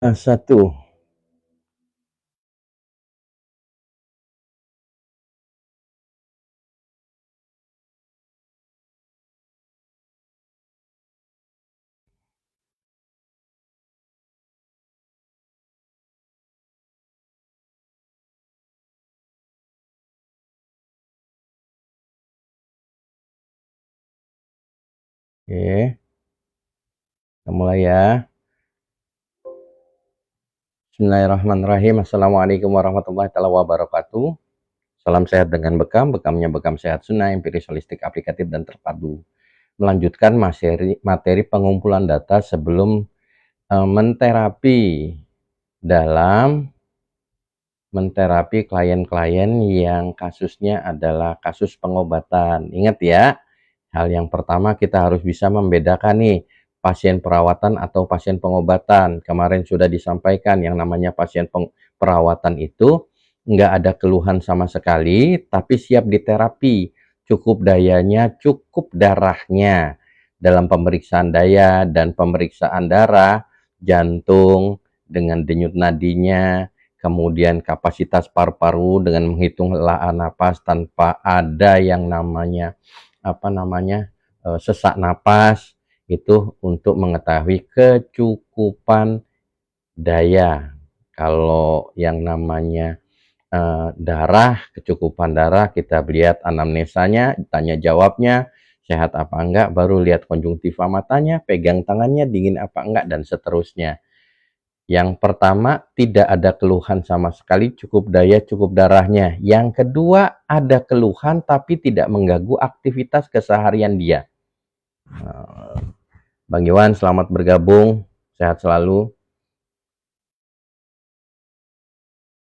Satu. Oke, kita mulai ya. Bismillahirrahmanirrahim. Assalamualaikum warahmatullahi wabarakatuh. Salam sehat dengan bekam, bekamnya bekam sehat sunnah, empiris, holistik, aplikatif, dan terpadu. Melanjutkan materi pengumpulan data sebelum menterapi klien-klien yang kasusnya adalah kasus pengobatan. Ingat ya, hal yang pertama kita harus bisa membedakan nih, pasien perawatan atau pasien pengobatan. Kemarin sudah disampaikan yang namanya pasien perawatan itu nggak ada keluhan sama sekali, tapi siap diterapi. Cukup dayanya, cukup darahnya. Dalam pemeriksaan daya dan pemeriksaan darah, jantung dengan denyut nadinya, kemudian kapasitas paru-paru dengan menghitung helaan napas tanpa ada yang namanya sesak napas, itu untuk mengetahui kecukupan daya. Kalau yang namanya darah, kecukupan darah, kita lihat anamnesanya, tanya jawabnya, sehat apa enggak, baru lihat konjungtiva matanya, pegang tangannya, dingin apa enggak, dan seterusnya. Yang pertama, tidak ada keluhan sama sekali, cukup daya, cukup darahnya. Yang kedua, ada keluhan tapi tidak mengganggu aktivitas keseharian dia. Bang Iwan, selamat bergabung, sehat selalu.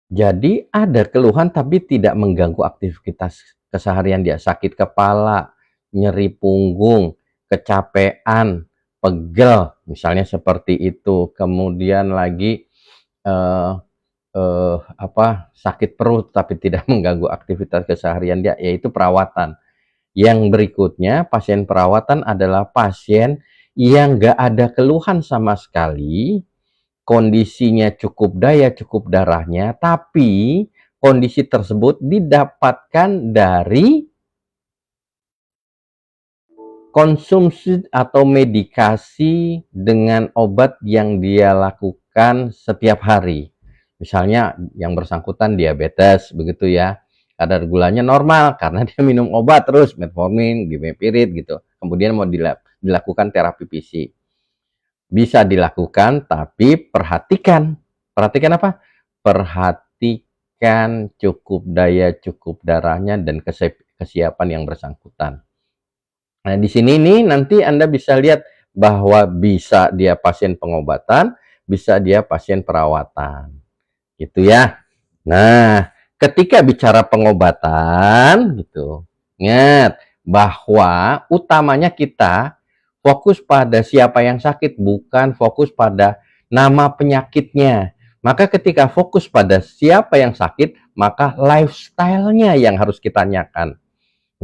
Jadi ada keluhan tapi tidak mengganggu aktivitas keseharian dia. Sakit kepala, nyeri punggung, kecapean, pegel, misalnya seperti itu. Kemudian lagi sakit perut tapi tidak mengganggu aktivitas keseharian dia, yaitu perawatan. Yang berikutnya, pasien perawatan adalah pasien yang nggak ada keluhan sama sekali, kondisinya cukup daya, cukup darahnya, tapi kondisi tersebut didapatkan dari konsumsi atau medikasi dengan obat yang dia lakukan setiap hari. Misalnya yang bersangkutan diabetes, begitu ya. Kadar gulanya normal karena dia minum obat terus, metformin, glimepiride gitu. Kemudian mau dilakukan terapi PC. Bisa dilakukan, tapi perhatikan apa? Perhatikan cukup daya, cukup darahnya, dan kesiapan yang bersangkutan. Nah, di sini nih nanti Anda bisa lihat bahwa bisa dia pasien pengobatan, bisa dia pasien perawatan. Gitu ya. Nah, ketika bicara pengobatan gitu, ingat bahwa utamanya kita fokus pada siapa yang sakit, bukan fokus pada nama penyakitnya. Maka ketika fokus pada siapa yang sakit, maka lifestyle-nya yang harus kita tanyakan.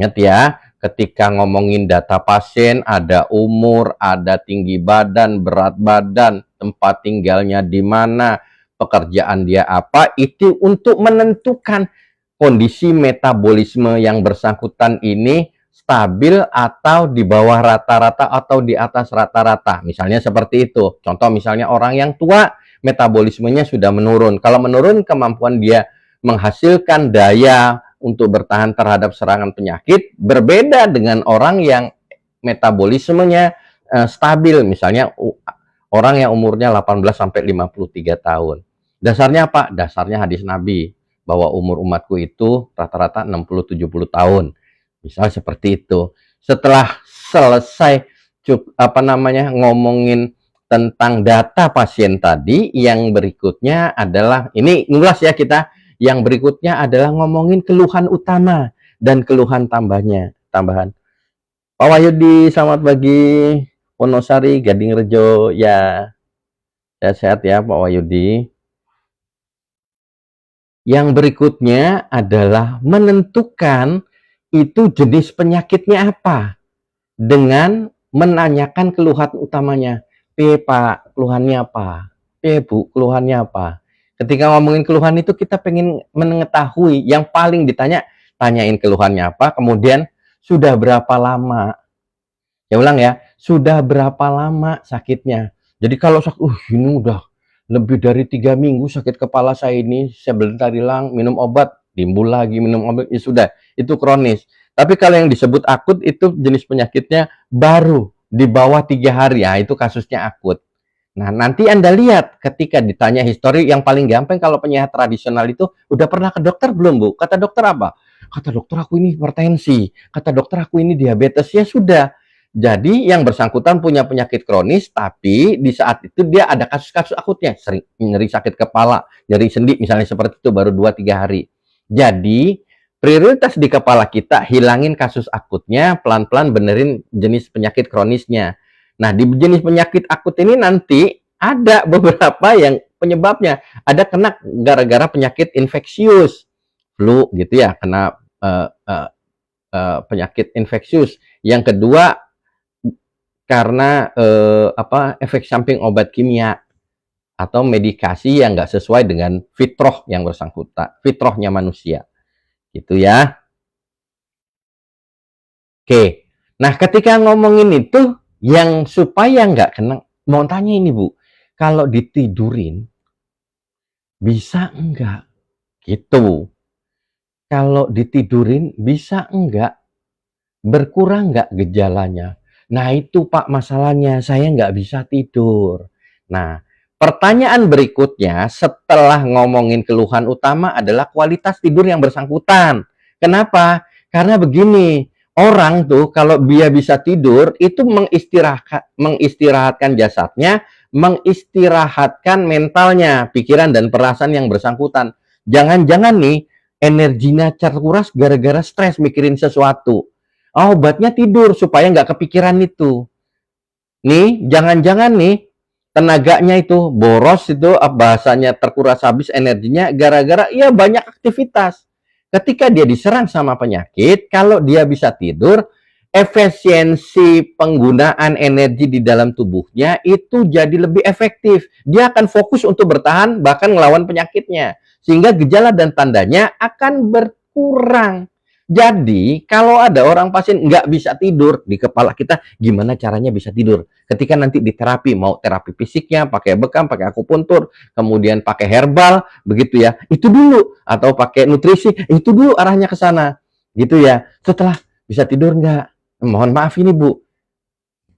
Ingat ya, ketika ngomongin data pasien, ada umur, ada tinggi badan, berat badan, tempat tinggalnya di mana, pekerjaan dia apa, itu untuk menentukan kondisi metabolisme yang bersangkutan ini stabil atau di bawah rata-rata atau di atas rata-rata. Misalnya seperti itu. Contoh misalnya orang yang tua, metabolismenya sudah menurun. Kalau menurun, kemampuan dia menghasilkan daya untuk bertahan terhadap serangan penyakit berbeda dengan orang yang metabolismenya stabil. Misalnya orang yang umurnya 18 sampai 53 tahun. Dasarnya apa? Dasarnya hadis Nabi bahwa umur umatku itu rata-rata 60-70 tahun. Misal seperti itu. Setelah selesai ngomongin tentang data pasien tadi, yang berikutnya adalah ini ngulas ya kita. Yang berikutnya adalah ngomongin keluhan utama dan keluhan tambahan. Pak Wahyudi, selamat pagi. Wonosari, Gading Rejo, ya. Sehat ya Pak Wahyudi. Yang berikutnya adalah menentukan itu jenis penyakitnya apa dengan menanyakan keluhan utamanya. P Pak, keluhannya apa? P Bu, keluhannya apa? Ketika ngomongin keluhan itu kita pengen mengetahui, yang paling ditanya, tanyain keluhannya apa, kemudian sudah berapa lama. Ya ulang ya, sudah berapa lama sakitnya. Jadi kalau ini udah lebih dari 3 minggu sakit kepala saya ini, sebentar hilang, minum obat, timbul lagi, minum obat, ya sudah, itu kronis. Tapi kalau yang disebut akut itu jenis penyakitnya baru di bawah 3 hari, ya itu kasusnya akut. Nah, nanti Anda lihat ketika ditanya histori, yang paling gampang kalau penyehat tradisional itu, udah pernah ke dokter belum, Bu? Kata dokter apa? Kata dokter aku ini hipertensi, kata dokter aku ini diabetes, ya sudah. Jadi yang bersangkutan punya penyakit kronis, tapi di saat itu dia ada kasus-kasus akutnya, sering nyeri sakit kepala, nyeri sendi, misalnya seperti itu baru 2-3 hari. Jadi prioritas di kepala kita, hilangin kasus akutnya, pelan-pelan benerin jenis penyakit kronisnya. Nah, di jenis penyakit akut ini nanti ada beberapa yang penyebabnya. Ada kena gara-gara penyakit infeksius, flu gitu ya, kena penyakit infeksius. Yang kedua karena efek samping obat kimia atau medikasi yang nggak sesuai dengan fitrah yang bersangkutan, fitrahnya manusia, gitu ya. Oke, nah ketika ngomongin itu, yang supaya nggak kena, mau tanya ini Bu, kalau ditidurin bisa enggak? Gitu. Kalau ditidurin bisa enggak? Berkurang nggak gejalanya? Nah itu Pak masalahnya, saya nggak bisa tidur. Nah, pertanyaan berikutnya setelah ngomongin keluhan utama adalah kualitas tidur yang bersangkutan. Kenapa? Karena begini, orang tuh kalau dia bisa tidur itu mengistirahatkan jasadnya, mengistirahatkan mentalnya, pikiran dan perasaan yang bersangkutan. Jangan-jangan nih energinya terkuras gara-gara stres mikirin sesuatu. Oh, obatnya tidur supaya nggak kepikiran itu. Nih, jangan-jangan nih tenaganya itu boros, itu bahasanya terkuras habis energinya gara-gara ya banyak aktivitas. Ketika dia diserang sama penyakit, kalau dia bisa tidur, efisiensi penggunaan energi di dalam tubuhnya itu jadi lebih efektif. Dia akan fokus untuk bertahan bahkan ngelawan penyakitnya. Sehingga gejala dan tandanya akan berkurang. Jadi, kalau ada orang pasien nggak bisa tidur, di kepala kita gimana caranya bisa tidur. Ketika nanti di terapi, mau terapi fisiknya, pakai bekam, pakai akupuntur, kemudian pakai herbal, begitu ya, itu dulu. Atau pakai nutrisi, itu dulu arahnya ke sana. Gitu ya. Setelah bisa tidur nggak? Mohon maaf ini Bu,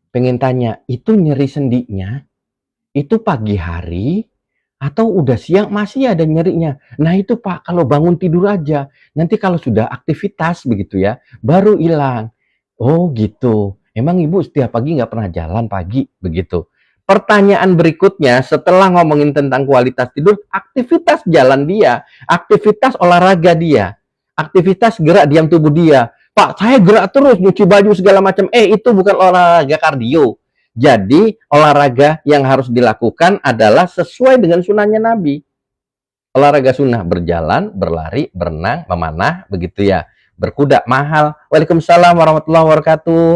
pengen tanya, itu nyeri sendinya, itu pagi hari, atau udah siang masih ada nyerinya. Nah itu Pak, kalau bangun tidur aja. Nanti kalau sudah aktivitas begitu ya, baru hilang. Oh gitu. Emang Ibu setiap pagi nggak pernah jalan pagi? Begitu. Pertanyaan berikutnya, setelah ngomongin tentang kualitas tidur, aktivitas jalan dia, aktivitas olahraga dia, aktivitas gerak diam tubuh dia. Pak, saya gerak terus, nyuci baju segala macam. Itu bukan olahraga kardio. Jadi olahraga yang harus dilakukan adalah sesuai dengan sunnahnya Nabi. Olahraga sunnah berjalan, berlari, berenang, memanah, begitu ya. Berkuda mahal. Waalaikumsalam warahmatullahi wabarakatuh.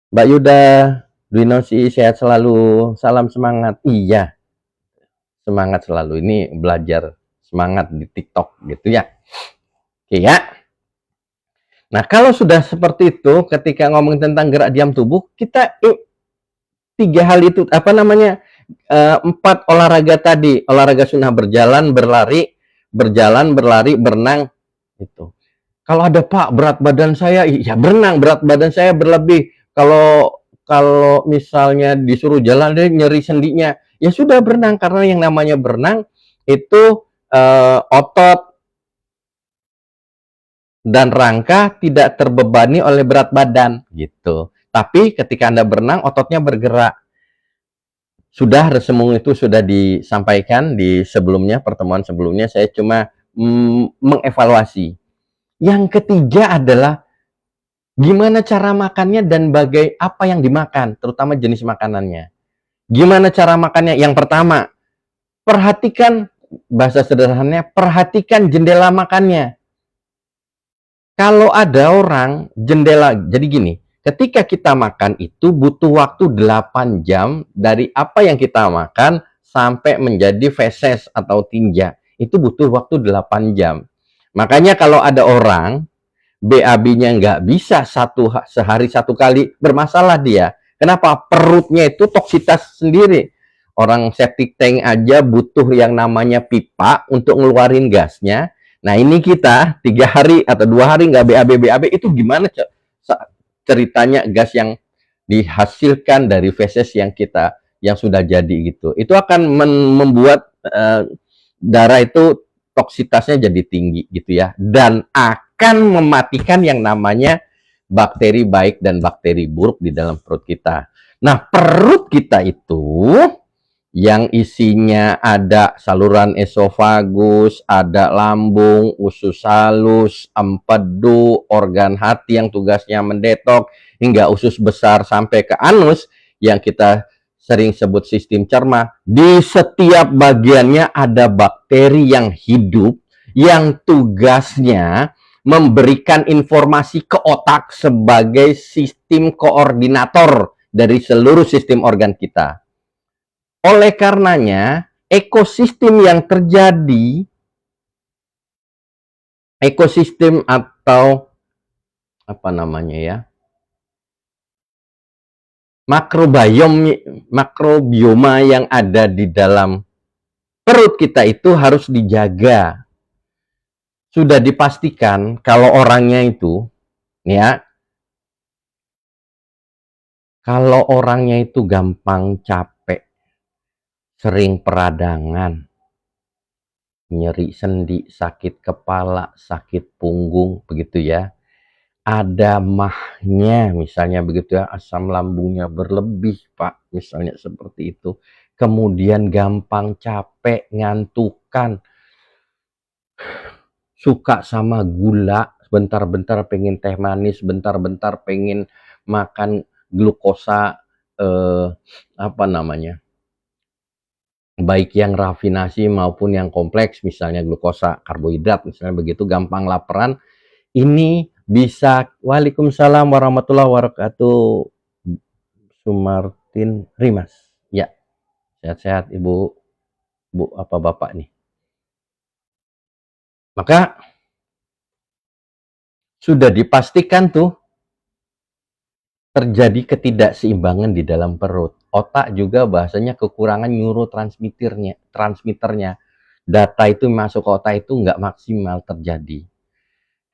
Mbak Yuda, Dwinosi, sehat selalu. Salam semangat. Iya, semangat selalu. Ini belajar semangat di TikTok gitu ya. Oke ya. Nah, kalau sudah seperti itu, ketika ngomongin tentang gerak diam tubuh, kita 3 hal itu, 4 olahraga tadi, olahraga sunnah berjalan, berlari, berenang, itu. Kalau ada Pak, berat badan saya, ya berenang, berat badan saya berlebih. Kalau misalnya disuruh jalan deh nyeri sendinya, ya sudah berenang, karena yang namanya berenang itu otot dan rangka tidak terbebani oleh berat badan gitu. Tapi ketika Anda berenang, ototnya bergerak. Sudah resumung itu sudah disampaikan di sebelumnya, pertemuan sebelumnya. Saya cuma mengevaluasi. Yang ketiga adalah gimana cara makannya dan apa yang dimakan, terutama jenis makanannya. Gimana cara makannya? Yang pertama, perhatikan, bahasa sederhananya, perhatikan jendela makannya. Kalau ada orang jendela, jadi gini, ketika kita makan itu butuh waktu 8 jam dari apa yang kita makan sampai menjadi feses atau tinja. Itu butuh waktu 8 jam. Makanya kalau ada orang BAB-nya nggak bisa sehari 1 kali, bermasalah dia. Kenapa? Perutnya itu toksitas sendiri. Orang septic tank aja butuh yang namanya pipa untuk ngeluarin gasnya. Nah ini kita 3 hari atau 2 hari nggak BAB itu gimana ceritanya gas yang dihasilkan dari feses yang sudah jadi gitu. Itu akan membuat darah itu toksitasnya jadi tinggi gitu ya, dan akan mematikan yang namanya bakteri baik dan bakteri buruk di dalam perut kita. Nah, perut kita itu yang isinya ada saluran esofagus, ada lambung, usus halus, empedu, organ hati yang tugasnya mendetok, hingga usus besar sampai ke anus yang kita sering sebut sistem cerna. Di setiap bagiannya ada bakteri yang hidup yang tugasnya memberikan informasi ke otak sebagai sistem koordinator dari seluruh sistem organ kita. Oleh karenanya, ekosistem yang terjadi, ekosistem atau apa namanya ya, makrobioma yang ada di dalam perut kita itu harus dijaga. Sudah dipastikan kalau orangnya itu, ya, kalau orangnya itu gampang capek, sering peradangan, nyeri sendi, sakit kepala, sakit punggung, begitu ya. Ada mahnya, misalnya begitu ya, asam lambungnya berlebih, Pak, misalnya seperti itu. Kemudian gampang capek, ngantukan, suka sama gula, bentar-bentar pengen teh manis, bentar-bentar pengen makan glukosa, apa namanya, baik yang rafinasi maupun yang kompleks, misalnya glukosa karbohidrat, misalnya begitu, gampang laparan. Ini bisa. Waalaikumsalam warahmatullahi wabarakatuh, Sumartin Rimas. Ya, sehat-sehat Ibu, apa Bapak nih. Maka sudah dipastikan tuh terjadi ketidakseimbangan di dalam perut. Otak juga bahasanya kekurangan neurotransmitternya. Data itu masuk ke otak itu nggak maksimal terjadi.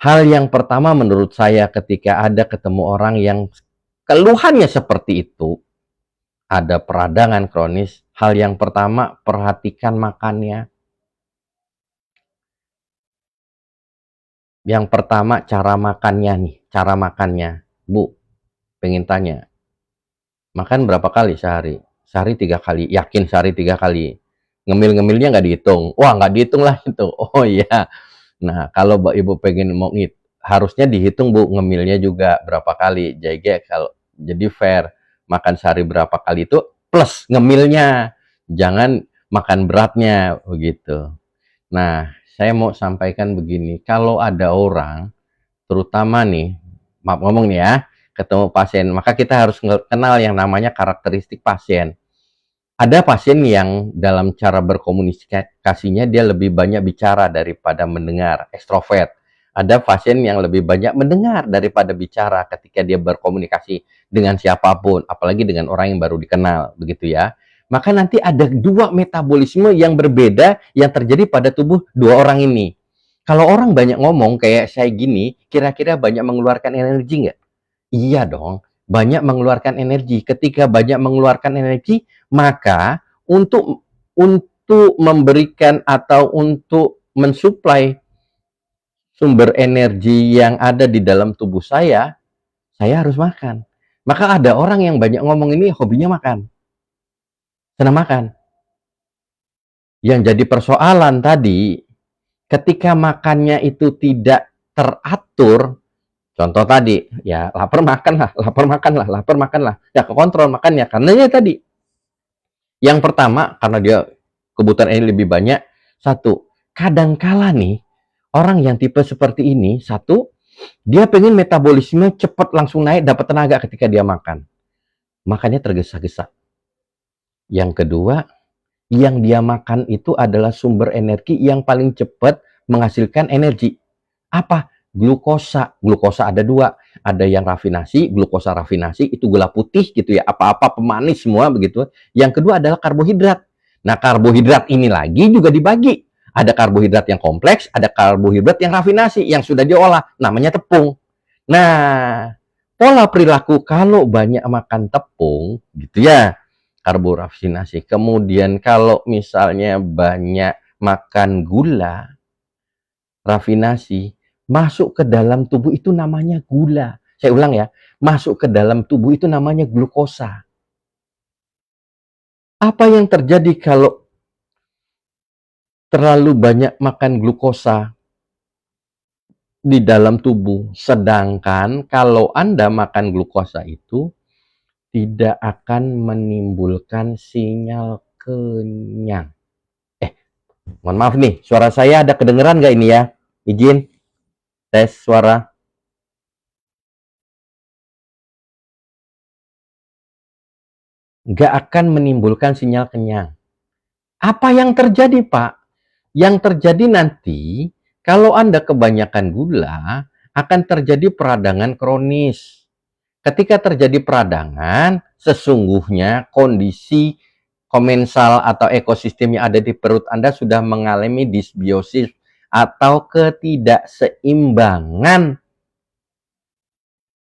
Hal yang pertama menurut saya ketika ada ketemu orang yang keluhannya seperti itu, ada peradangan kronis, hal yang pertama perhatikan makannya. Yang pertama cara makannya nih, cara makannya. Bu, pengen tanya, makan berapa kali sehari? Sehari 3 kali. Yakin sehari 3 kali? Ngemil-ngemilnya nggak dihitung? Wah, nggak dihitung lah itu. Oh iya. Nah, kalau Ibu pengen mau harusnya dihitung Bu, ngemilnya juga berapa kali. Jadi fair. Makan sehari berapa kali itu plus ngemilnya. Jangan makan beratnya begitu. Nah, saya mau sampaikan begini. Kalau ada orang, terutama nih, maaf ngomong nih ya, ketemu pasien, maka kita harus kenal yang namanya karakteristik pasien. Ada pasien yang dalam cara berkomunikasinya dia lebih banyak bicara daripada mendengar, ekstrovert. Ada pasien yang lebih banyak mendengar daripada bicara ketika dia berkomunikasi dengan siapapun, apalagi dengan orang yang baru dikenal, begitu ya. Maka nanti ada 2 metabolisme yang berbeda yang terjadi pada tubuh 2 orang ini. Kalau orang banyak ngomong kayak saya gini, kira-kira banyak mengeluarkan energi nggak? Iya dong, banyak mengeluarkan energi. Ketika banyak mengeluarkan energi, maka untuk memberikan atau untuk mensuplai sumber energi yang ada di dalam tubuh saya harus makan. Maka ada orang yang banyak ngomong ini hobinya makan. Senang makan. Yang jadi persoalan tadi, ketika makannya itu tidak teratur, contoh tadi, ya lapar makanlah, ya kekontrol makannya, karena ya tadi. Yang pertama, karena dia kebutuhan ini lebih banyak, satu, kadangkala nih, orang yang tipe seperti ini, satu, Dia pengen metabolisme cepat langsung naik, dapat tenaga ketika dia makan. Makanya tergesa-gesa. Yang kedua, yang dia makan itu adalah sumber energi yang paling cepat menghasilkan energi. Apa? Glukosa. Glukosa ada dua. Ada yang rafinasi, glukosa rafinasi, itu gula putih gitu ya. Apa-apa pemanis semua begitu. Yang kedua adalah karbohidrat. Nah, karbohidrat ini lagi juga dibagi. Ada karbohidrat yang kompleks, ada karbohidrat yang rafinasi, yang sudah diolah. Namanya tepung. Nah, pola perilaku kalau banyak makan tepung, gitu ya, karbo rafinasi. Kemudian kalau misalnya banyak makan gula, rafinasi, masuk ke dalam tubuh itu namanya gula. Saya ulang ya, masuk ke dalam tubuh itu namanya glukosa. Apa yang terjadi kalau terlalu banyak makan glukosa di dalam tubuh? Sedangkan kalau Anda makan glukosa itu tidak akan menimbulkan sinyal kenyang. Mohon maaf nih, suara saya ada kedengeran nggak ini ya? Izin, tes suara. Nggak akan menimbulkan sinyal kenyang. Apa yang terjadi, Pak? Yang terjadi nanti, kalau Anda kebanyakan gula, akan terjadi peradangan kronis. Ketika terjadi peradangan, sesungguhnya kondisi komensal atau ekosistem yang ada di perut Anda sudah mengalami disbiosis atau ketidakseimbangan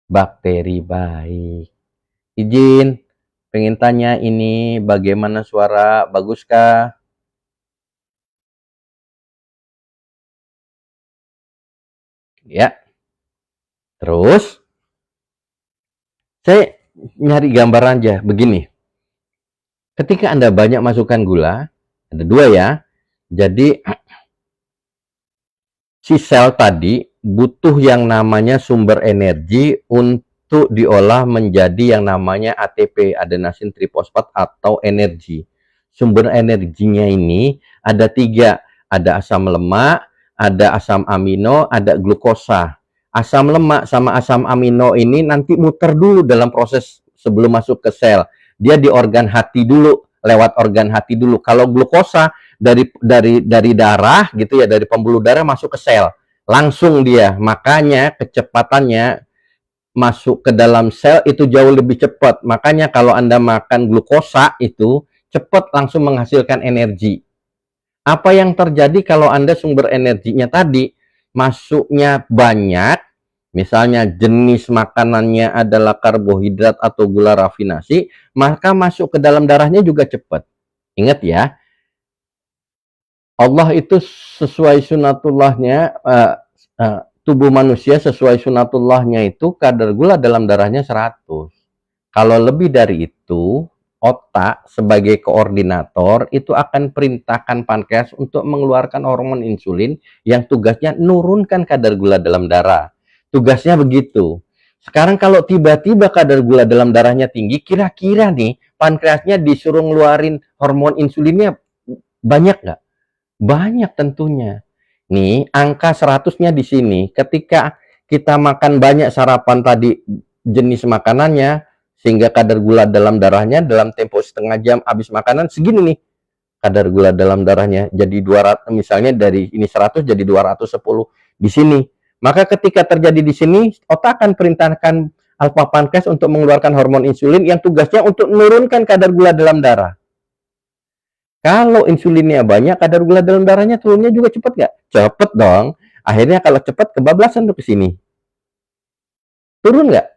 bakteri baik. Izin, pengen tanya ini bagaimana suara, baguskah? Ya, terus saya nyari gambaran aja, begini. Ketika Anda banyak masukkan gula, ada dua ya, jadi si sel tadi butuh yang namanya sumber energi untuk diolah menjadi yang namanya ATP, adenosine trifosfat atau energi. Sumber energinya ini ada tiga, ada asam lemak, ada asam amino, ada glukosa. Asam lemak sama asam amino ini nanti muter dulu dalam proses sebelum masuk ke sel. Dia di organ hati dulu, lewat organ hati dulu. Kalau glukosa dari darah gitu ya, dari pembuluh darah masuk ke sel langsung dia, makanya kecepatannya masuk ke dalam sel itu jauh lebih cepat. Makanya kalau Anda makan glukosa itu cepat langsung menghasilkan energi. Apa yang terjadi kalau Anda sumber energinya tadi masuknya banyak, misalnya jenis makanannya adalah karbohidrat atau gula rafinasi, maka masuk ke dalam darahnya juga cepat. Ingat ya, Allah itu sesuai sunatullahnya, tubuh manusia sesuai sunatullahnya itu kadar gula dalam darahnya 100. Kalau lebih dari itu, otak sebagai koordinator itu akan perintahkan pankreas untuk mengeluarkan hormon insulin yang tugasnya nurunkan kadar gula dalam darah. Tugasnya begitu. Sekarang kalau tiba-tiba kadar gula dalam darahnya tinggi, kira-kira nih pankreasnya disuruh ngeluarin hormon insulinnya banyak nggak? Banyak tentunya. Nih, angka 100-nya di sini. Ketika kita makan banyak sarapan tadi jenis makanannya, sehingga kadar gula dalam darahnya dalam tempo setengah jam habis makanan segini nih. Kadar gula dalam darahnya jadi 200, misalnya dari ini 100 jadi 210 di sini. Maka ketika terjadi di sini, otak akan perintahkan alfa pankreas untuk mengeluarkan hormon insulin yang tugasnya untuk menurunkan kadar gula dalam darah. Kalau insulinnya banyak, kadar gula dalam darahnya turunnya juga cepat nggak? Cepat dong. Akhirnya kalau cepat kebablasan tuh ke sini. Turun nggak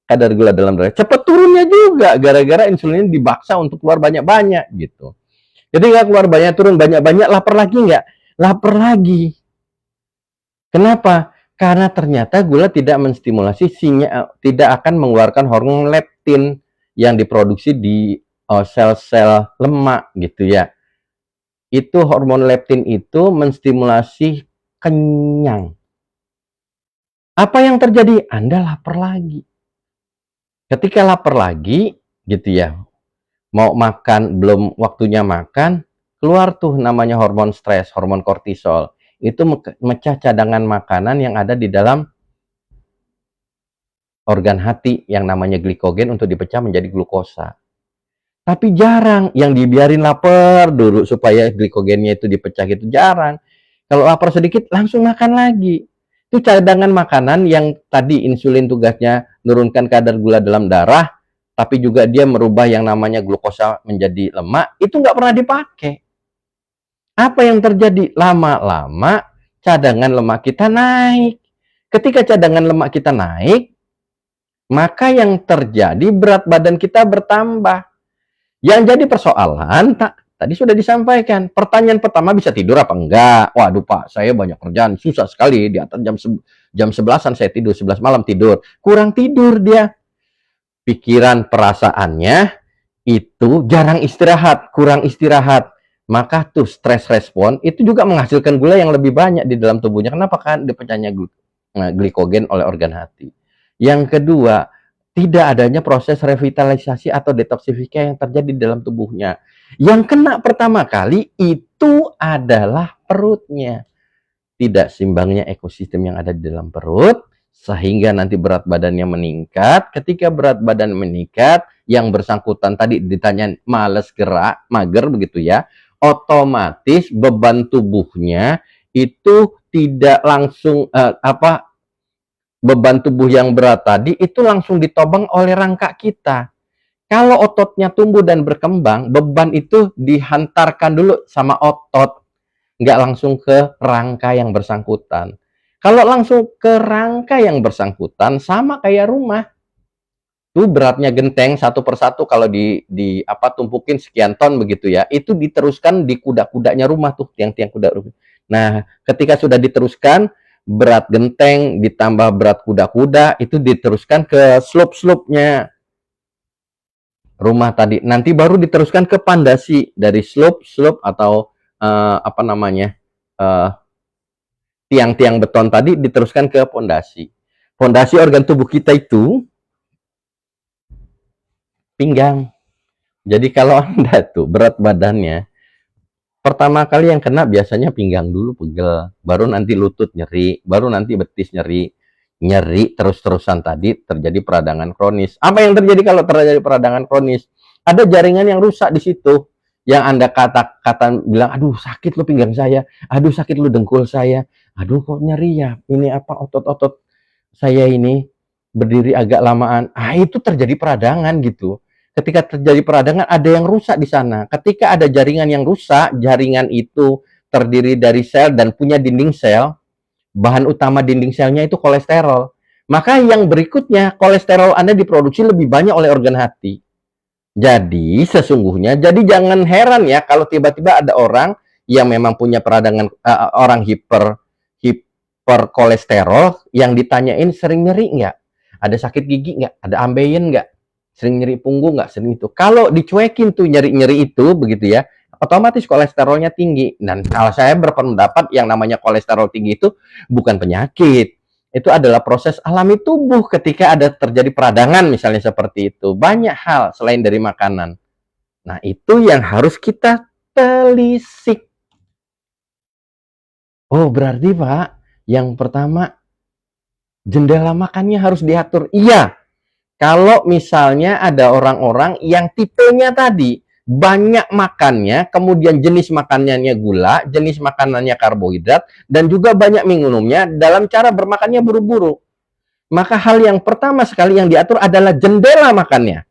kadar gula dalam darah? Cepat turunnya juga gara-gara insulinnya dibaksa untuk keluar banyak-banyak gitu. Jadi nggak keluar banyak, turun banyak-banyak, lapar lagi nggak? Lapar lagi. Kenapa? Karena ternyata gula tidak menstimulasi tidak akan mengeluarkan hormon leptin yang diproduksi di sel-sel lemak gitu ya. Itu hormon leptin itu menstimulasi kenyang. Apa yang terjadi? Anda lapar lagi. Ketika lapar lagi gitu ya, mau makan belum waktunya makan, keluar tuh namanya hormon stres, hormon kortisol. Itu mecah cadangan makanan yang ada di dalam organ hati yang namanya glikogen untuk dipecah menjadi glukosa. Tapi jarang yang dibiarin lapar dulu supaya glikogennya itu dipecah gitu, jarang. Kalau lapar sedikit langsung makan lagi. Itu cadangan makanan yang tadi insulin tugasnya menurunkan kadar gula dalam darah, tapi juga dia merubah yang namanya glukosa menjadi lemak, itu nggak pernah dipakai. Apa yang terjadi? Lama-lama cadangan lemak kita naik. Ketika cadangan lemak kita naik, maka yang terjadi berat badan kita bertambah. Yang jadi persoalan, tadi sudah disampaikan, pertanyaan pertama bisa tidur apa enggak? Waduh Pak, saya banyak kerjaan, susah sekali, di atas jam 11-an saya tidur, 11 malam tidur. Kurang tidur dia. Pikiran perasaannya itu jarang istirahat, kurang istirahat. Maka tuh stress respon itu juga menghasilkan gula yang lebih banyak di dalam tubuhnya. Kenapa? Kan dipecahnya glikogen oleh organ hati. Yang kedua, tidak adanya proses revitalisasi atau detoksifikasi yang terjadi di dalam tubuhnya. Yang kena pertama kali itu adalah perutnya. Tidak seimbangnya ekosistem yang ada di dalam perut, sehingga nanti berat badannya meningkat. Ketika berat badan meningkat, yang bersangkutan tadi ditanya males gerak, mager begitu ya, otomatis beban tubuhnya itu tidak langsung beban tubuh yang berat tadi itu langsung ditopang oleh rangka kita. Kalau ototnya tumbuh dan berkembang, beban itu dihantarkan dulu sama otot, nggak langsung ke rangka yang bersangkutan. Kalau langsung ke rangka yang bersangkutan, sama kayak rumah. Tuh beratnya genteng satu persatu kalau tumpukin sekian ton begitu ya, itu diteruskan di kuda-kudanya rumah tuh, tiang-tiang kuda rumah. Nah, ketika sudah diteruskan, berat genteng ditambah berat kuda-kuda itu diteruskan ke slope-slope-nya rumah tadi. Nanti baru diteruskan ke pondasi dari slope atau tiang-tiang beton tadi diteruskan ke pondasi. Pondasi organ tubuh kita itu pinggang. Jadi kalau Anda tuh berat badannya, pertama kali yang kena biasanya pinggang dulu pegel, baru nanti lutut nyeri, baru nanti betis nyeri. Nyeri terus-terusan tadi terjadi peradangan kronis. Apa yang terjadi kalau terjadi peradangan kronis? Ada jaringan yang rusak di situ. Yang Anda kata bilang, aduh sakit lo pinggang saya, aduh sakit lo dengkul saya, aduh kok nyeri ya, ini apa otot-otot saya ini berdiri agak lamaan. Itu terjadi peradangan gitu. Ketika terjadi peradangan ada yang rusak di sana. Ketika ada jaringan yang rusak, jaringan itu terdiri dari sel dan punya dinding sel. Bahan utama dinding selnya itu kolesterol. Maka yang berikutnya, kolesterol Anda diproduksi lebih banyak oleh organ hati. Jadi sesungguhnya, jadi jangan heran ya kalau tiba-tiba ada orang yang memang punya peradangan, orang hiperkolesterol yang ditanyain sering nyeri nggak? Ada sakit gigi nggak? Ada ambeien nggak? Sering nyeri punggung nggak? Sering itu. Kalau dicuekin tuh nyeri-nyeri itu begitu ya, otomatis kolesterolnya tinggi. Dan kalau saya berpendapat yang namanya kolesterol tinggi itu bukan penyakit. Itu adalah proses alami tubuh ketika ada terjadi peradangan misalnya seperti itu. Banyak hal selain dari makanan. Nah, itu yang harus kita telisik. Oh, berarti Pak, yang pertama jendela makannya harus diatur. Iya, kalau misalnya ada orang-orang yang tipenya tadi banyak makannya, kemudian jenis makanannya gula, jenis makanannya karbohidrat, dan juga banyak minumnya dalam cara bermakannya buru-buru. Maka hal yang pertama sekali yang diatur adalah jendela makannya.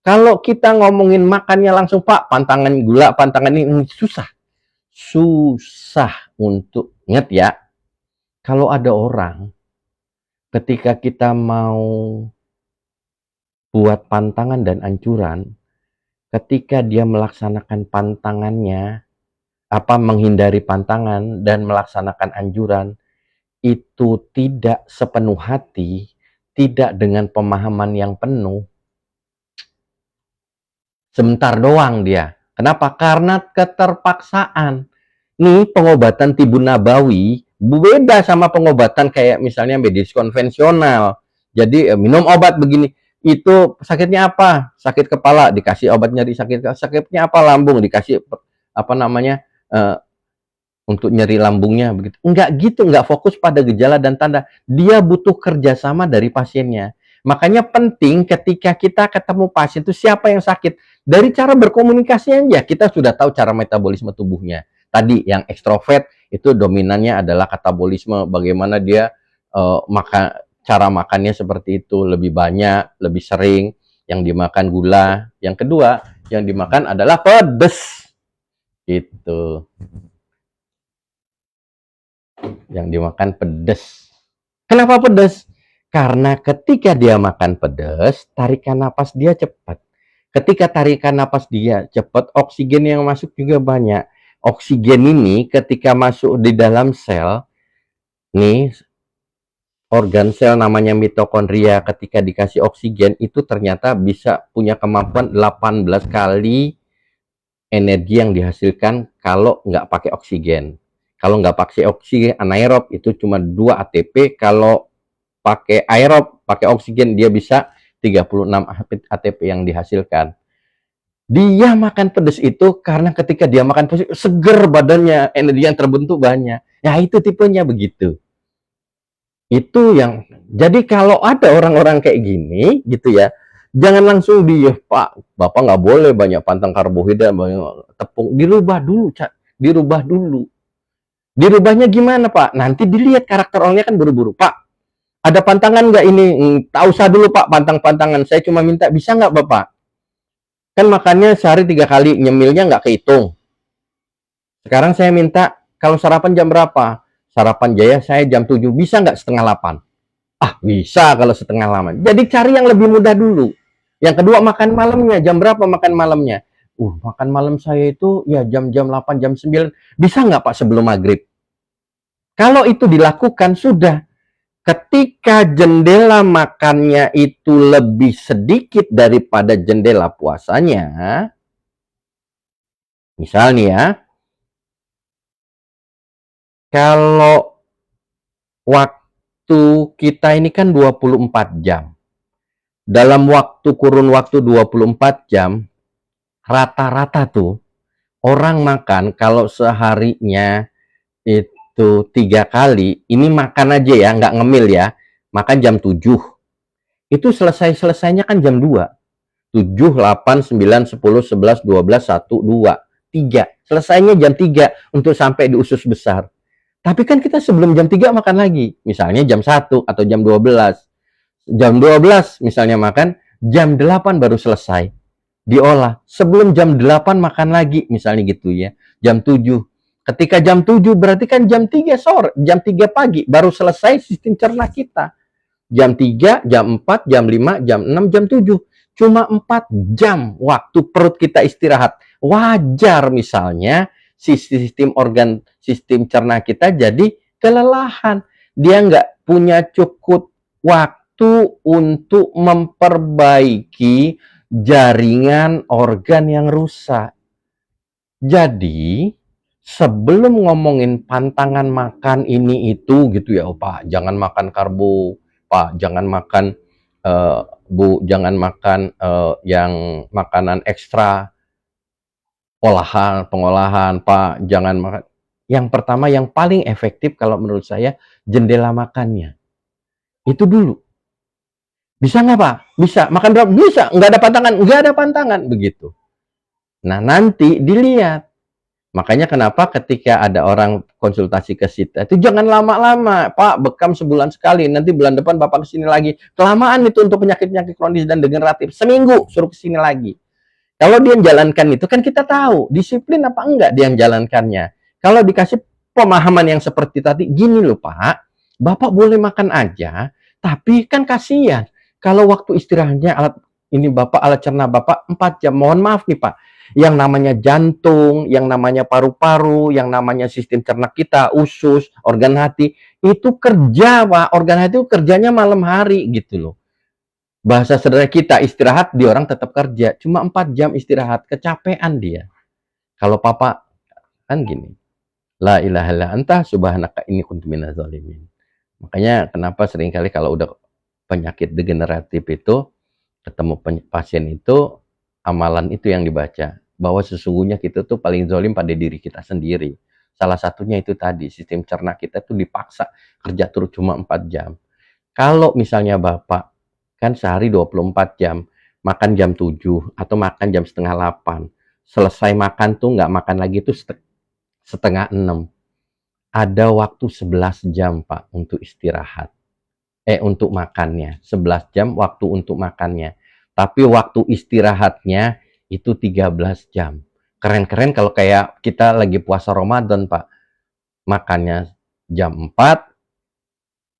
Kalau kita ngomongin makannya langsung, Pak, pantangan gula, pantangan ini susah. Susah untuk, ingat ya, kalau ada orang, ketika kita mau buat pantangan dan anjuran, ketika dia melaksanakan pantangannya, menghindari pantangan dan melaksanakan anjuran, itu tidak sepenuh hati, tidak dengan pemahaman yang penuh. Sebentar doang dia. Kenapa? Karena keterpaksaan. Nih pengobatan tibun nabawi beda sama pengobatan kayak misalnya medis konvensional. Jadi minum obat begini. Itu sakitnya apa? Sakit kepala dikasih obat nyeri, sakitnya apa? Lambung dikasih untuk nyeri lambungnya begitu. Enggak gitu, enggak fokus pada gejala dan tanda. Dia butuh kerjasama dari pasiennya. Makanya penting ketika kita ketemu pasien itu siapa yang sakit. Dari cara berkomunikasi aja kita sudah tahu cara metabolisme tubuhnya. Tadi yang ekstrovert itu dominannya adalah katabolisme, bagaimana dia cara makannya seperti itu, lebih banyak, lebih sering, yang dimakan gula. Yang kedua, yang dimakan adalah pedas. Itu. Yang dimakan pedas. Kenapa pedas? Karena ketika dia makan pedas, tarikan napas dia cepat. Ketika tarikan napas dia cepat, oksigen yang masuk juga banyak. Oksigen ini ketika masuk di dalam sel, nih organ sel namanya mitokondria, ketika dikasih oksigen itu ternyata bisa punya kemampuan 18 kali energi yang dihasilkan kalau nggak pakai oksigen. Kalau nggak pakai oksigen anaerob itu cuma 2 ATP, kalau pakai aerob, pakai oksigen dia bisa 36 ATP yang dihasilkan. Dia makan pedas itu karena ketika dia makan pedas seger badannya, energi yang terbentuk banyak. Ya itu tipenya begitu. Itu yang jadi kalau ada orang-orang kayak gini gitu ya, jangan langsung dia Pak, Bapak nggak boleh banyak pantang karbohidrat, banyak tepung, dirubah dulu, Cak. Dirubah dulu. Dirubahnya gimana, Pak? Nanti dilihat karakter orangnya kan buru-buru, Pak. Ada pantangan nggak ini? Tak usah dulu, Pak, pantang-pantangan. Saya cuma minta bisa nggak, Bapak? Kan makannya sehari 3 kali, nyemilnya nggak kehitung. Sekarang saya minta, kalau sarapan jam berapa? Sarapan Jaya saya jam 7, bisa nggak setengah 8? Ah, bisa kalau setengah 8. Jadi cari yang lebih mudah dulu. Yang kedua, makan malamnya. Jam berapa makan malamnya? Makan malam saya itu ya jam-jam 8, jam 9. Bisa nggak Pak sebelum maghrib? Kalau itu dilakukan, sudah. Ketika jendela makannya itu lebih sedikit daripada jendela puasanya, misal nih ya, kalau waktu kita ini kan 24 jam. Dalam kurun waktu 24 jam, rata-rata tuh orang makan kalau seharinya itu 3 kali, ini makan aja ya, nggak ngemil ya, makan jam 7. Itu selesainya kan jam 2. 7, 8, 9, 10, 11, 12, 1, 2, 3. Selesainya jam 3 untuk sampai di usus besar. Tapi kan kita sebelum jam 3 makan lagi. Misalnya jam 1 atau jam 12. Jam 12 misalnya makan, jam 8 baru selesai. Diolah. Sebelum jam 8 makan lagi, misalnya gitu ya. Jam 7. Ketika jam 7 berarti kan jam 3 sore, jam 3 pagi baru selesai sistem cerna kita. Jam 3, jam 4, jam 5, jam 6, jam 7. Cuma 4 jam waktu perut kita istirahat. Wajar misalnya sistem cerna kita jadi kelelahan. Dia nggak punya cukup waktu untuk memperbaiki jaringan organ yang rusak. Jadi sebelum ngomongin pantangan makan ini itu gitu ya, Pak, jangan makan karbo, Pak, jangan makan Bu, jangan makan yang makanan ekstra pengolahan, Pak, jangan makan. Yang pertama yang paling efektif kalau menurut saya jendela makannya. Itu dulu. Bisa nggak, Pak? Bisa. Makan berapa? Bisa. Nggak ada pantangan? Nggak ada pantangan. Begitu. Nah, nanti dilihat. Makanya kenapa ketika ada orang konsultasi ke kita, itu jangan lama-lama. Pak, bekam sebulan sekali. Nanti bulan depan Bapak kesini lagi. Kelamaan itu untuk penyakit-penyakit kronis dan degeneratif. Seminggu suruh kesini lagi. Kalau dia jalankan itu, kan kita tahu. Disiplin apa enggak dia yang jalankannya. Kalau dikasih pemahaman yang seperti tadi, gini loh Pak. Bapak boleh makan aja, tapi kan kasihan. Kalau waktu istirahatnya alat cerna Bapak 4 jam. Mohon maaf nih Pak. Yang namanya jantung, yang namanya paru-paru, yang namanya sistem cerna kita, usus, organ hati, itu kerja Pak. Organ hati itu kerjanya malam hari gitu loh. Bahasa sederhana kita istirahat, di orang tetap kerja. Cuma 4 jam istirahat, kecapean dia. Kalau Papa kan gini, la ilaha illa anta subhanaka inni kuntu minaz zalimin. Makanya kenapa seringkali kalau udah penyakit degeneratif itu, ketemu pasien itu, amalan itu yang dibaca. Bahwa sesungguhnya kita tuh paling zalim pada diri kita sendiri. Salah satunya itu tadi, sistem cerna kita tuh dipaksa kerja terus cuma 4 jam. Kalau misalnya Bapak Kan sehari 24 jam. Makan jam 7 atau makan jam setengah 8. Selesai makan tuh nggak makan lagi tuh setengah 6. Ada waktu 11 jam, Pak, untuk istirahat. Untuk makannya. 11 jam waktu untuk makannya. Tapi waktu istirahatnya itu 13 jam. Keren-keren kalau kayak kita lagi puasa Ramadan, Pak. Makannya jam 4,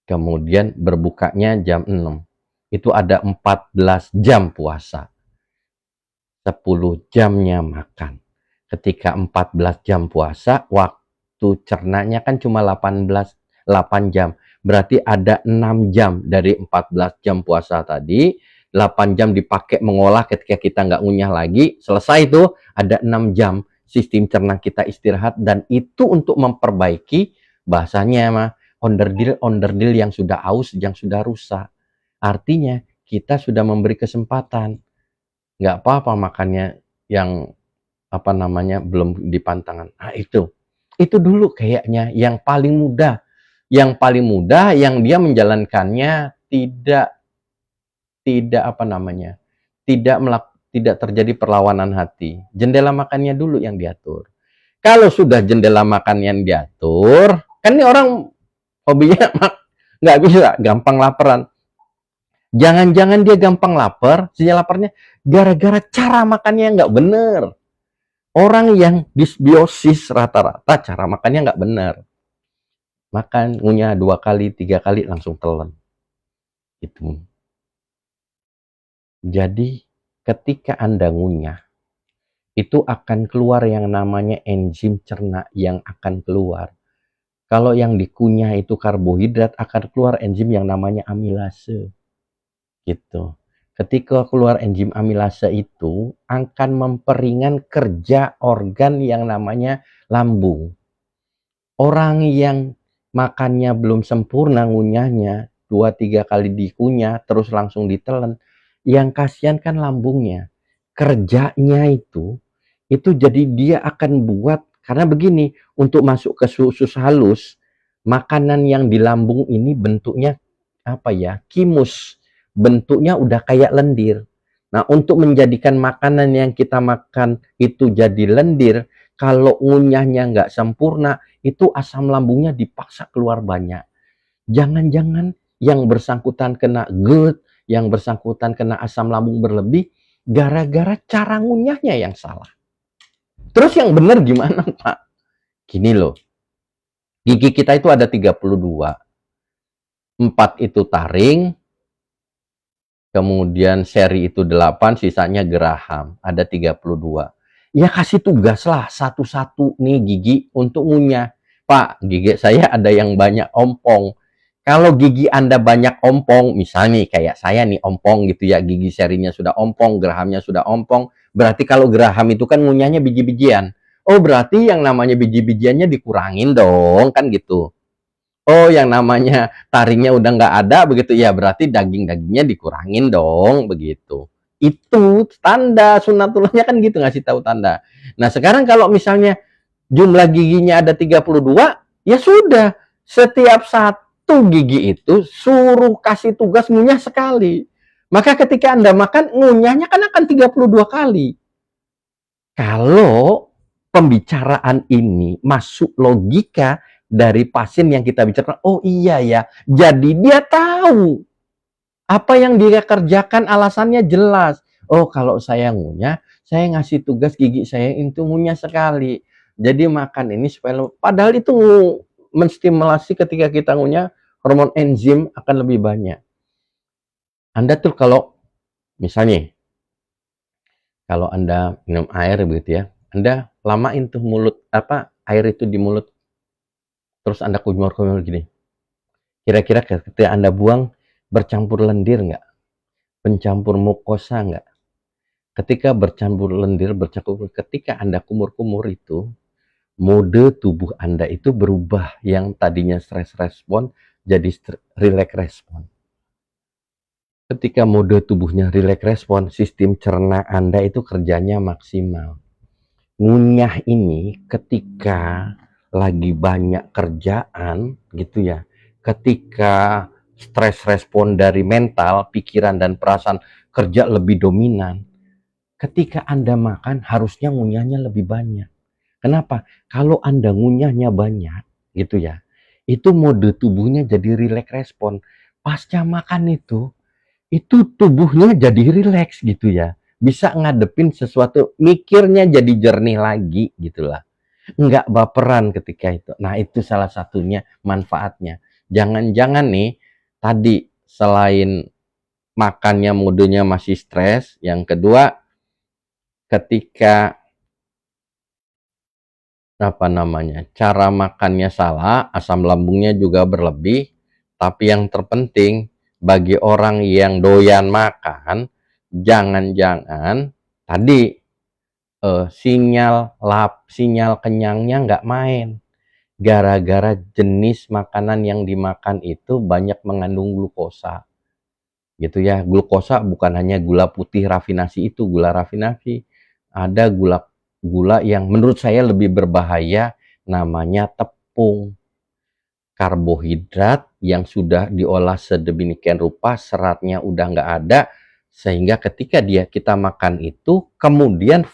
kemudian berbukanya jam 6. Itu ada 14 jam puasa. 10 jamnya makan. Ketika 14 jam puasa, waktu cernanya kan cuma 8 jam. Berarti ada 6 jam dari 14 jam puasa tadi. 8 jam dipakai mengolah ketika kita nggak ngunyah lagi. Selesai itu ada 6 jam sistem cerna kita istirahat. Dan itu untuk memperbaiki bahasanya mah onderdil yang sudah aus, yang sudah rusak. Artinya kita sudah memberi kesempatan. Nggak apa-apa makannya yang belum dipantangan. Nah, itu dulu kayaknya yang paling mudah, yang dia menjalankannya tidak terjadi perlawanan hati. Jendela makannya dulu yang diatur. Kalau sudah jendela makan yang diatur, kan ini orang hobinya nggak bisa, gampang laparan. Jangan-jangan dia gampang lapar, sinyal laparnya gara-gara cara makannya nggak bener. Orang yang disbiosis rata-rata cara makannya nggak bener. Makan, ngunyah 2 kali, 3 kali, langsung telan. Itu. Jadi, ketika Anda ngunyah, itu akan keluar yang namanya enzim cerna yang akan keluar. Kalau yang dikunyah itu karbohidrat, akan keluar enzim yang namanya amilase. Gitu. Ketika keluar enzim amilase itu akan memperingan kerja organ yang namanya lambung. Orang yang makannya belum sempurna ngunyahnya, 2-3 kali dikunyah terus langsung ditelan, yang kasihan kan lambungnya. Kerjanya itu jadi dia akan buat, karena begini, untuk masuk ke usus halus, makanan yang di lambung ini bentuknya kimus. Bentuknya udah kayak lendir. Nah, untuk menjadikan makanan yang kita makan itu jadi lendir, kalau ngunyahnya nggak sempurna, itu asam lambungnya dipaksa keluar banyak. Jangan-jangan yang bersangkutan kena GERD, yang bersangkutan kena asam lambung berlebih, gara-gara cara ngunyahnya yang salah. Terus yang benar gimana, Pak? Gini loh, gigi kita itu ada 32. 4 itu taring, kemudian seri itu 8, sisanya geraham. Ada 32. Ya kasih tugas lah satu-satu nih gigi untuk ngunyah. Pak, gigi saya ada yang banyak ompong. Kalau gigi Anda banyak ompong, misalnya kayak saya nih ompong gitu ya, gigi serinya sudah ompong, gerahamnya sudah ompong, berarti kalau geraham itu kan ngunyahnya biji-bijian. Oh, berarti yang namanya biji-bijiannya dikurangin dong, kan gitu. Oh, yang namanya taringnya udah nggak ada begitu ya, berarti daging-dagingnya dikurangin dong begitu. Itu tanda sunatullahnya kan gitu, ngasih tahu tanda. Nah, sekarang kalau misalnya jumlah giginya ada 32, ya sudah, setiap satu gigi itu suruh kasih tugas ngunyah sekali. Maka ketika Anda makan, ngunyahnya kan akan 32 kali. Kalau pembicaraan ini masuk logika dari pasien yang kita bicarakan, oh iya ya, jadi dia tahu apa yang dia kerjakan, alasannya jelas. Oh, kalau saya ngunyah, saya ngasih tugas gigi saya itu ngunyah sekali. Jadi makan ini supaya, padahal itu menstimulasi ketika kita ngunyah, hormon enzim akan lebih banyak. Anda tuh kalau misalnya kalau Anda minum air begitu ya, Anda lamain tuh air itu di mulut, terus Anda kumur-kumur gini. Kira-kira ketika Anda buang, bercampur lendir nggak? Pencampur mukosa nggak? Ketika bercampur lendir, ketika Anda kumur-kumur itu, mode tubuh Anda itu berubah. Yang tadinya stress respon, jadi relax respon. Ketika mode tubuhnya relax respon, sistem cerna Anda itu kerjanya maksimal. Ngunyah ini ketika lagi banyak kerjaan gitu ya, ketika stres respon dari mental, pikiran dan perasaan kerja lebih dominan. Ketika Anda makan harusnya ngunyahnya lebih banyak. Kenapa? Kalau Anda ngunyahnya banyak, gitu ya, itu mode tubuhnya jadi rileks respon. Pasca makan itu tubuhnya jadi rileks gitu ya. Bisa ngadepin sesuatu, mikirnya jadi jernih lagi gitulah. Nggak baperan ketika itu. Nah, itu salah satunya manfaatnya. Jangan-jangan nih, tadi selain makannya modenya masih stres, yang kedua ketika cara makannya salah, asam lambungnya juga berlebih, tapi yang terpenting bagi orang yang doyan makan, jangan-jangan tadi sinyal kenyangnya nggak main. Gara-gara jenis makanan yang dimakan itu banyak mengandung glukosa. Gitu ya, glukosa bukan hanya gula putih rafinasi itu, gula rafinasi. Ada gula yang menurut saya lebih berbahaya, namanya tepung. Karbohidrat yang sudah diolah sedemikian rupa, seratnya udah nggak ada, sehingga ketika kita makan itu, kemudian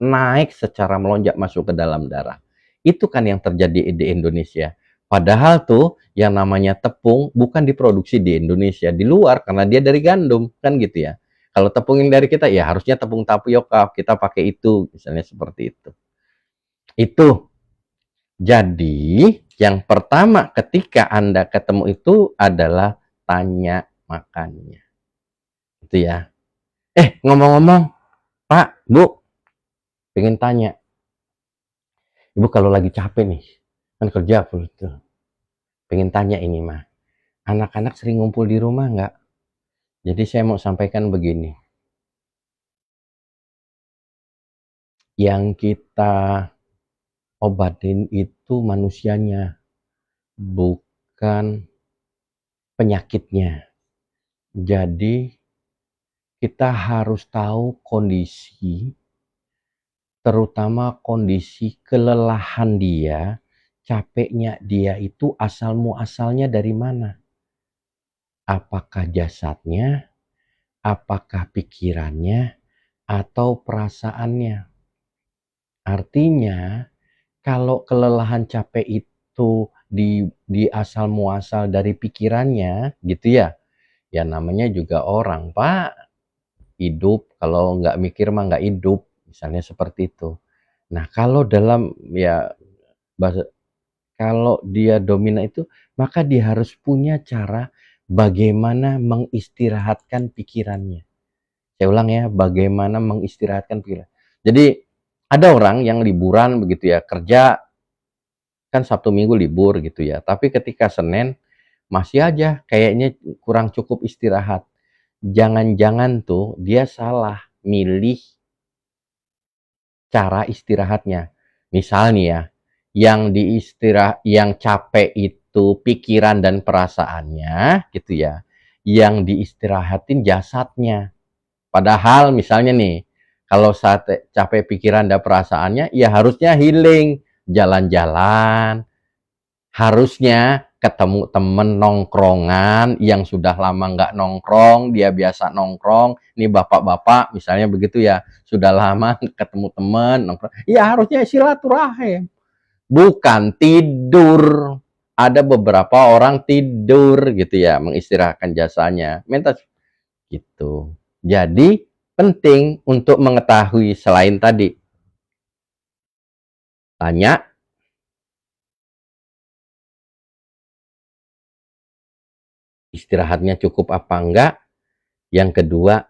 naik secara melonjak masuk ke dalam darah. Itu kan yang terjadi di Indonesia. Padahal tuh yang namanya tepung bukan diproduksi di Indonesia, di luar, karena dia dari gandum, kan gitu ya. Kalau tepung yang dari kita, ya harusnya tepung tapioka, kita pakai itu, misalnya seperti itu. Itu. Jadi, yang pertama ketika Anda ketemu itu adalah tanya makannya. Itu ya. Ngomong-ngomong, Pak, Bu, pengen tanya. Ibu kalau lagi capek nih, kan kerja full itu. Pengen tanya ini mah. Anak-anak sering ngumpul di rumah nggak? Jadi saya mau sampaikan begini. Yang kita obatin itu manusianya, bukan penyakitnya. Jadi kita harus tahu kondisi, terutama kondisi kelelahan dia, capeknya dia itu asal muasalnya dari mana? Apakah jasadnya, apakah pikirannya, atau perasaannya? Artinya, kalau kelelahan capek itu di asal muasal dari pikirannya, gitu ya, ya namanya juga orang, Pak. Hidup, kalau nggak mikir mah nggak hidup, misalnya seperti itu. Nah, kalau kalau dia dominan itu, maka dia harus punya cara bagaimana mengistirahatkan pikirannya. Saya ulang ya, bagaimana mengistirahatkan pikiran. Jadi ada orang yang liburan begitu ya, kerja kan Sabtu Minggu libur gitu ya, tapi ketika Senin masih aja kayaknya kurang cukup istirahat. Jangan-jangan tuh dia salah milih cara istirahatnya. Misal nih ya, yang capek itu pikiran dan perasaannya gitu ya. Yang diistirahatin jasadnya. Padahal misalnya nih, kalau saat capek pikiran dan perasaannya, ya harusnya healing, jalan-jalan, harusnya ketemu temen nongkrongan yang sudah lama nggak nongkrong, dia biasa nongkrong, ini bapak-bapak misalnya begitu ya, sudah lama ketemu temen nongkrong, ya harusnya silaturahim, bukan tidur. Ada beberapa orang tidur gitu ya, mengistirahatkan jasanya, mental gitu. Jadi penting untuk mengetahui selain tadi tanya istirahatnya cukup apa enggak, yang kedua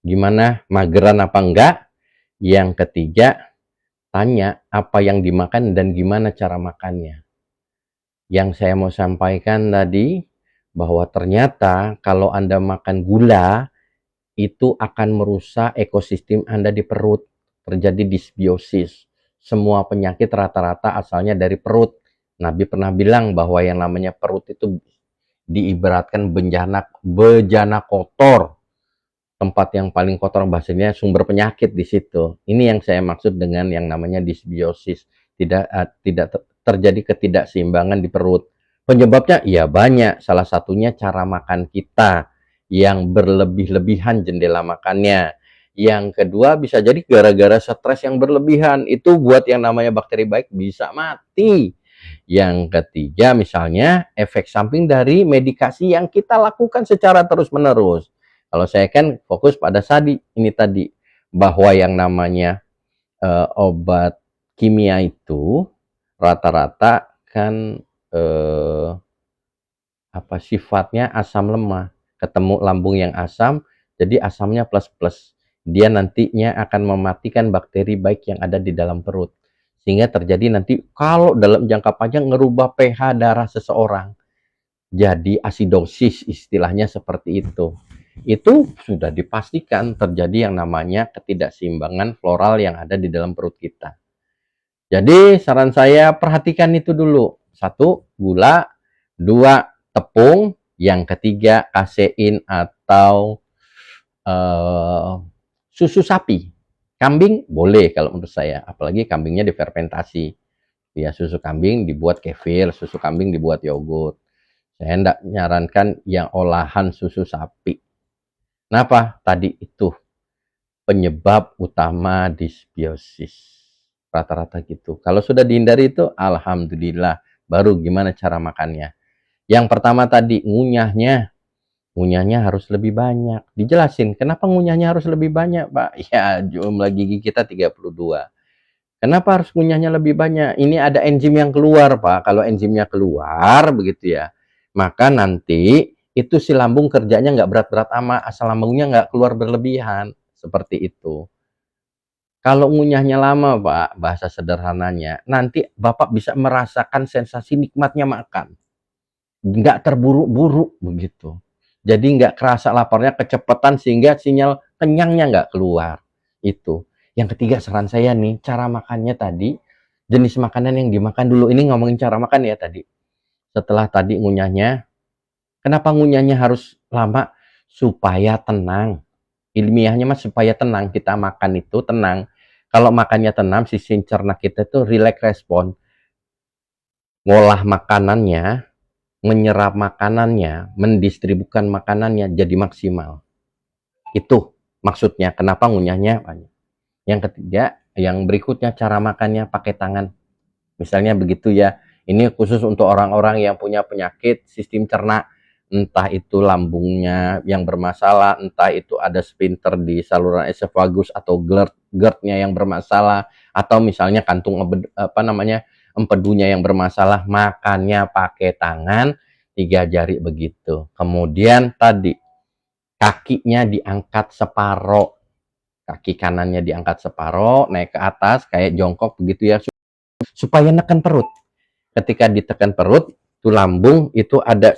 gimana mageran apa enggak, yang ketiga tanya apa yang dimakan dan gimana cara makannya. Yang saya mau sampaikan tadi bahwa ternyata kalau Anda makan gula itu akan merusak ekosistem Anda di perut, terjadi disbiosis. Semua penyakit rata-rata asalnya dari perut. Nabi pernah bilang bahwa yang namanya perut itu diibaratkan bejana kotor, tempat yang paling kotor, bahasanya sumber penyakit di situ. Ini yang saya maksud dengan yang namanya disbiosis, tidak terjadi ketidakseimbangan di perut. Penyebabnya ya banyak, salah satunya cara makan kita yang berlebih-lebihan jendela makannya. Yang kedua bisa jadi gara-gara stres yang berlebihan, itu buat yang namanya bakteri baik bisa mati. Yang ketiga misalnya efek samping dari medikasi yang kita lakukan secara terus-menerus. Kalau saya kan fokus pada ini tadi, bahwa yang namanya obat kimia itu rata-rata kan sifatnya asam lemah, ketemu lambung yang asam, jadi asamnya plus-plus. Dia nantinya akan mematikan bakteri baik yang ada di dalam perut. Sehingga terjadi nanti kalau dalam jangka panjang ngerubah pH darah seseorang. Jadi asidosis istilahnya seperti itu. Itu sudah dipastikan terjadi yang namanya ketidakseimbangan floral yang ada di dalam perut kita. Jadi saran saya perhatikan itu dulu. 1, gula. 2, tepung. Yang ketiga, kasein atau susu sapi. Kambing boleh kalau menurut saya, apalagi kambingnya difermentasi. Ya, susu kambing dibuat kefir, susu kambing dibuat yogurt. Saya tidak menyarankan yang olahan susu sapi. Kenapa? Tadi itu penyebab utama disbiosis. Rata-rata gitu. Kalau sudah dihindari itu, alhamdulillah. Baru gimana cara makannya. Yang pertama tadi, ngunyahnya. Ngunyahnya harus lebih banyak. Dijelasin, kenapa ngunyahnya harus lebih banyak, Pak? Ya, jumlah gigi kita 32. Kenapa harus ngunyahnya lebih banyak? Ini ada enzim yang keluar, Pak. Kalau enzimnya keluar, begitu ya, maka nanti itu si lambung kerjanya nggak berat-berat amat, asal lambungnya nggak keluar berlebihan. Seperti itu. Kalau ngunyahnya lama, Pak, bahasa sederhananya, nanti Bapak bisa merasakan sensasi nikmatnya makan. Nggak terburu-buru, begitu. Jadi nggak kerasa laparnya kecepatan sehingga sinyal kenyangnya nggak keluar. Itu. Yang ketiga saran saya nih, cara makannya tadi, jenis makanan yang dimakan dulu. Ini ngomongin cara makan ya tadi. Setelah tadi ngunyahnya, kenapa ngunyahnya harus lama? Supaya tenang. Ilmiahnya mas supaya tenang, kita makan itu tenang. Kalau makannya tenang, sistem cerna kita itu relax respon. Ngolah makanannya, menyerap makanannya, mendistribusikan makanannya jadi maksimal. Itu maksudnya kenapa ngunyahnya banyak. Yang ketiga, yang berikutnya cara makannya pakai tangan. Misalnya begitu ya. Ini khusus untuk orang-orang yang punya penyakit sistem cerna. Entah itu lambungnya yang bermasalah, entah itu ada sphincter di saluran esofagus atau GERD-nya yang bermasalah, atau misalnya kantung empedunya yang bermasalah, makannya pakai tangan, 3 jari begitu. Kemudian tadi kakinya diangkat separoh, kaki kanannya diangkat separoh, naik ke atas kayak jongkok begitu ya, supaya neken perut. Ketika ditekan perut, tuh lambung itu ada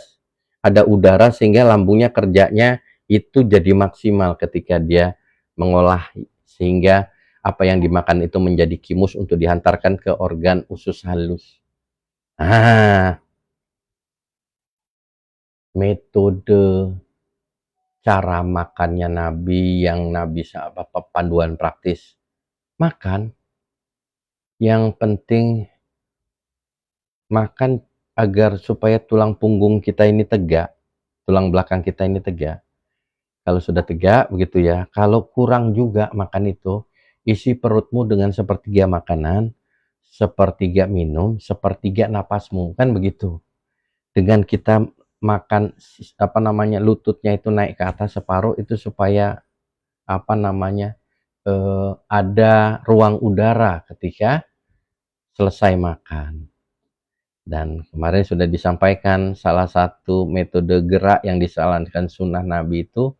udara sehingga lambungnya kerjanya itu jadi maksimal ketika dia mengolah, sehingga apa yang dimakan itu menjadi kimus untuk dihantarkan ke organ usus halus. Metode cara makannya Nabi, yang Nabi panduan praktis makan, yang penting makan agar supaya tulang punggung kita ini tegak, tulang belakang kita ini tegak. Kalau sudah tegak begitu ya, kalau kurang juga makan itu, isi perutmu dengan sepertiga makanan, sepertiga minum, sepertiga napasmu, kan begitu. Dengan kita makan lututnya itu naik ke atas separuh, itu supaya ada ruang udara ketika selesai makan. Dan kemarin sudah disampaikan salah satu metode gerak yang disarankan sunnah Nabi itu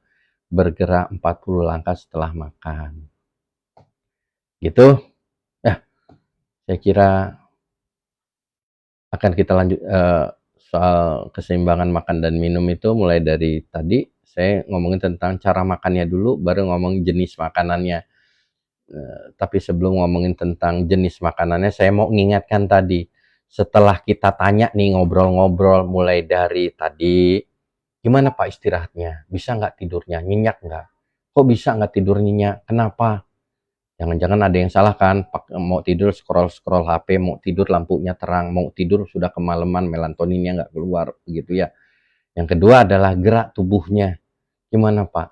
bergerak 40 langkah setelah makan. Gitu. Ya, saya kira akan kita lanjut soal keseimbangan makan dan minum itu mulai dari tadi saya ngomongin tentang cara makannya dulu, baru ngomong jenis makanannya. Tapi sebelum ngomongin tentang jenis makanannya, saya mau mengingatkan tadi, setelah kita tanya nih, ngobrol-ngobrol mulai dari tadi, gimana Pak istirahatnya? Bisa nggak tidurnya? Nyenyak nggak? Kok bisa nggak tidur nyenyak? Kenapa? Jangan-jangan ada yang salah kan, mau tidur scroll-scroll HP, mau tidur lampunya terang, mau tidur sudah kemalaman melatoninnya nggak keluar, begitu ya. Yang kedua adalah gerak tubuhnya. Gimana Pak?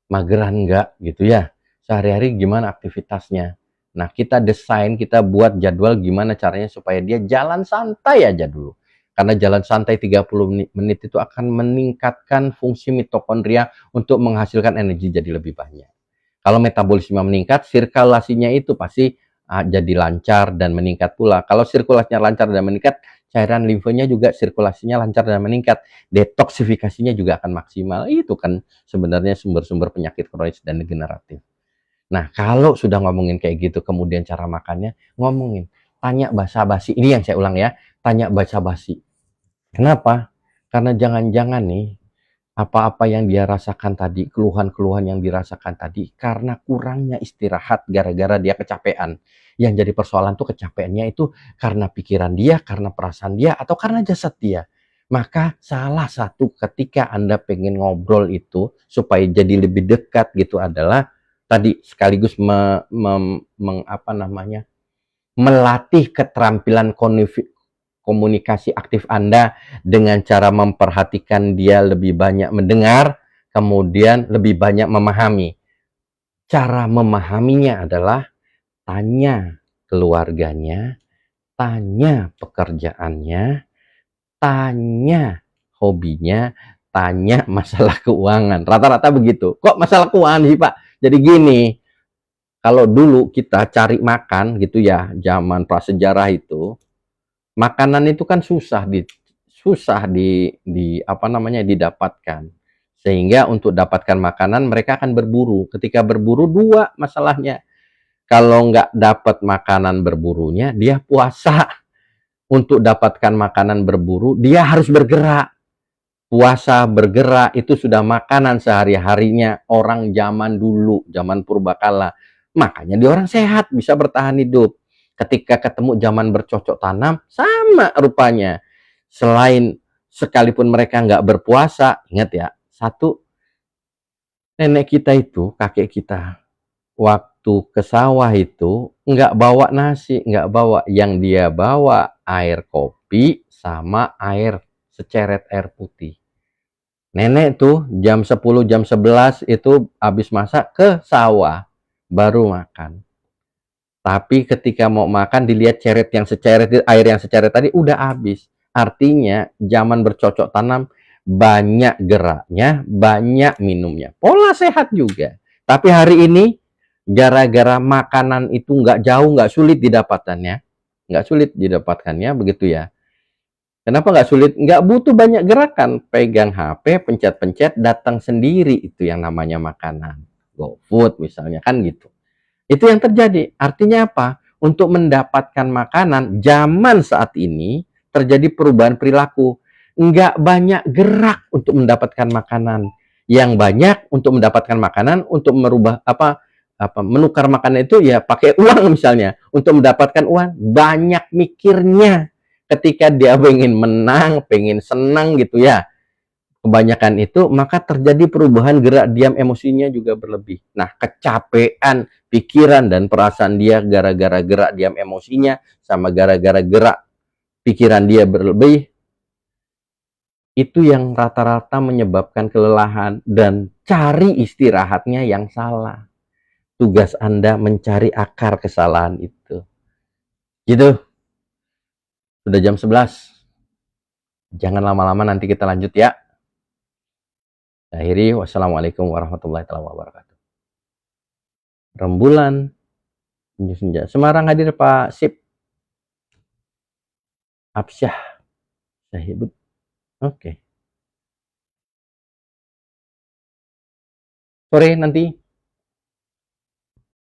Mageran nggak gitu ya? Sehari-hari gimana aktivitasnya? Nah, kita desain, kita buat jadwal gimana caranya supaya dia jalan santai aja dulu. Karena jalan santai 30 menit itu akan meningkatkan fungsi mitokondria untuk menghasilkan energi jadi lebih banyak. Kalau metabolisme meningkat, sirkulasinya itu pasti jadi lancar dan meningkat pula. Kalau sirkulasinya lancar dan meningkat, cairan limfanya juga sirkulasinya lancar dan meningkat. Detoksifikasinya juga akan maksimal. Itu kan sebenarnya sumber-sumber penyakit kronis dan degeneratif. Nah, kalau sudah ngomongin kayak gitu, kemudian cara makannya, ngomongin. Tanya basa-basi. Ini yang saya ulang ya. Tanya basa-basi. Kenapa? Karena jangan-jangan nih, apa-apa yang dia rasakan tadi, keluhan-keluhan yang dirasakan tadi, karena kurangnya istirahat gara-gara dia kecapean. Yang jadi persoalan tuh kecapeannya itu karena pikiran dia, karena perasaan dia, atau karena jasad dia. Maka salah satu ketika Anda pengen ngobrol itu, supaya jadi lebih dekat gitu adalah, tadi sekaligus melatih keterampilan komunikasi aktif Anda dengan cara memperhatikan dia lebih banyak mendengar, kemudian lebih banyak memahami. Cara memahaminya adalah tanya keluarganya, tanya pekerjaannya, tanya hobinya, tanya masalah keuangan. Rata-rata begitu. Kok masalah keuangan sih Pak? Jadi gini, kalau dulu kita cari makan gitu ya, zaman prasejarah itu, makanan itu kan didapatkan. Sehingga untuk dapatkan makanan mereka akan berburu. Ketika berburu dua masalahnya. Kalau nggak dapat makanan berburunya, dia puasa. Untuk dapatkan makanan berburu, dia harus bergerak. Puasa bergerak itu sudah makanan sehari-harinya orang zaman dulu, zaman purbakala. Makanya dia orang sehat, bisa bertahan hidup. Ketika ketemu zaman bercocok tanam, sama rupanya. Selain sekalipun mereka nggak berpuasa, ingat ya, satu, nenek kita itu, kakek kita, waktu ke sawah itu nggak bawa nasi, nggak bawa. Yang dia bawa air kopi sama seceret air putih. Nenek tuh jam 10, jam 11 itu habis masak ke sawah, baru makan. Tapi ketika mau makan dilihat air yang seceret tadi udah habis. Artinya zaman bercocok tanam banyak geraknya, banyak minumnya. Pola sehat juga. Tapi hari ini gara-gara makanan itu nggak jauh, nggak sulit didapatkannya. Nggak sulit didapatkannya, begitu ya. Kenapa nggak sulit? Nggak butuh banyak gerakan. Pegang HP, pencet-pencet, datang sendiri. Itu yang namanya makanan. GoFood misalnya, kan gitu. Itu yang terjadi. Artinya apa? Untuk mendapatkan makanan, zaman saat ini terjadi perubahan perilaku. Nggak banyak gerak untuk mendapatkan makanan. Yang banyak untuk mendapatkan makanan, untuk menukar makanan itu ya pakai uang misalnya. Untuk mendapatkan uang, banyak mikirnya. Ketika dia pengen menang, pengen senang gitu ya, kebanyakan itu, maka terjadi perubahan gerak diam emosinya juga berlebih. Nah, kecapean pikiran dan perasaan dia gara-gara gerak diam emosinya sama gara-gara gerak pikiran dia berlebih, itu yang rata-rata menyebabkan kelelahan dan cari istirahatnya yang salah. Tugas Anda mencari akar kesalahan itu. Gitu. Sudah jam 11. Jangan lama-lama, nanti kita lanjut ya. Akhiri, wassalamualaikum warahmatullahi wabarakatuh. Rembulan, senja. Semarang hadir Pak Sip. Absyah. Sahibut. Oke. Sore nanti